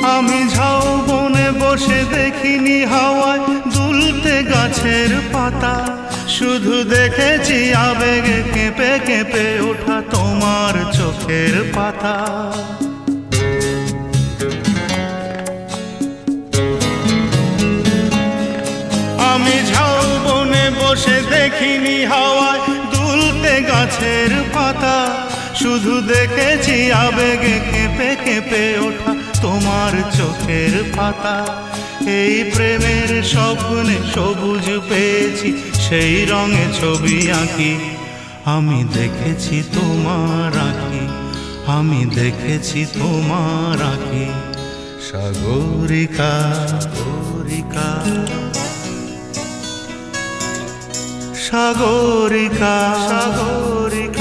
আমি ঝাউবনে বসে দেখিনি হাওয়ায় দুলতে গাছের পাতা, শুধু দেখেছি আবেগে কেঁপে কেঁপে ওঠা তোমার চোখের পাতা। আমি ঝাউবনে বসে দেখিনি হাওয়ায় দুলতে গাছের পাতা, শুধু দেখেছি আবেগে কেঁপে কেঁপে ওঠা তোমার চোখের পাতা। এই প্রেমের স্বপ্নে সবুজ পেয়েছি, সেই রঙে ছবি আঁকি। আমি দেখেছি তোমার আঁকি, আমি দেখেছি তোমার আঁকি। সাগরিকা সাগরিকা সাগরিকা সাগরিকা।